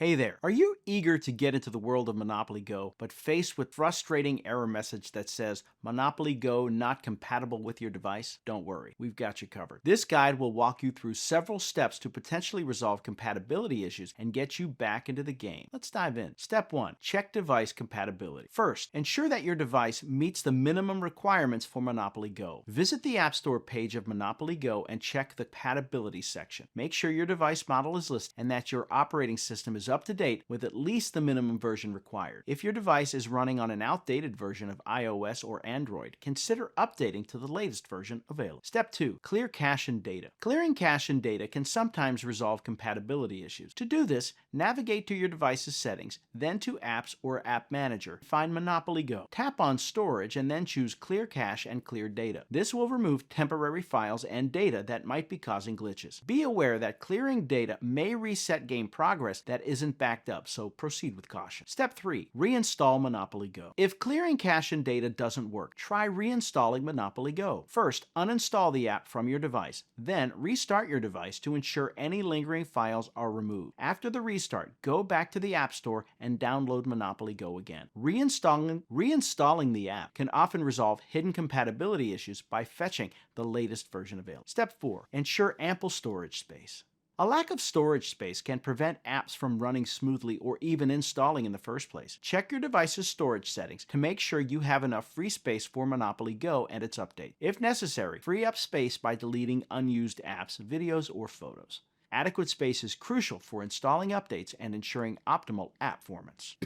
Hey there. Are you eager to get into the world of Monopoly Go, but faced with frustrating error message that says Monopoly Go not compatible with your device? Don't worry, we've got you covered. This guide will walk you through several steps to potentially resolve compatibility issues and get you back into the game. Let's dive in. Step 1. Check device compatibility. First, ensure that your device meets the minimum requirements for Monopoly Go. Visit the App Store page of Monopoly Go and check the compatibility section. Make sure your device model is listed and that your operating system is up to date with at least the minimum version required. If your device is running on an outdated version of iOS or Android, consider updating to the latest version available. Step 2. Clear cache and data. Clearing cache and data can sometimes resolve compatibility issues. To do this, navigate to your device's settings, then to Apps or App Manager. Find Monopoly Go. Tap on Storage and then choose Clear Cache and Clear Data. This will remove temporary files and data that might be causing glitches. Be aware that clearing data may reset game progress that isn't backed up, so proceed with caution. Step 3. Reinstall Monopoly Go. If clearing cache and data doesn't work, try reinstalling Monopoly Go. First, uninstall the app from your device, then restart your device to ensure any lingering files are removed. After the restart, go back to the App Store and download Monopoly Go again. Reinstalling the app can often resolve hidden compatibility issues by fetching the latest version available. Step 4. Ensure ample storage space. A lack of storage space can prevent apps from running smoothly or even installing in the first place. Check your device's storage settings to make sure you have enough free space for Monopoly Go and its update. If necessary, free up space by deleting unused apps, videos, or photos. Adequate space is crucial for installing updates and ensuring optimal app performance.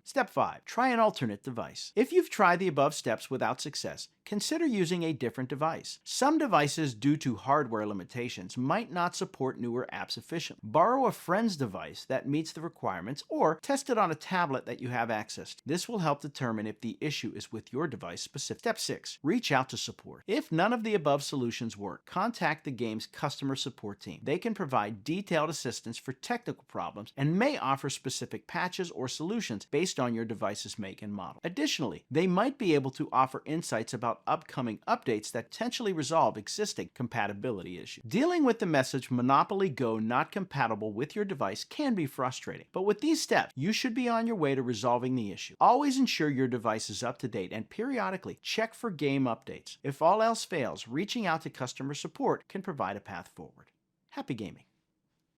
Step 5. Try an alternate device. If you've tried the above steps without success, consider using a different device. Some devices, due to hardware limitations, might not support newer apps efficiently. Borrow a friend's device that meets the requirements or test it on a tablet that you have access to. This will help determine if the issue is with your device specific. Step 6. Reach out to support. If none of the above solutions work, contact the game's customer support team. They can provide detailed assistance for technical problems and may offer specific patches or solutions based on your device's make and model. Additionally, they might be able to offer insights about upcoming updates that potentially resolve existing compatibility issues. Dealing with the message Monopoly Go not compatible with your device can be frustrating, but with these steps, you should be on your way to resolving the issue. Always ensure your device is up to date and periodically check for game updates. If all else fails, reaching out to customer support can provide a path forward. Happy gaming.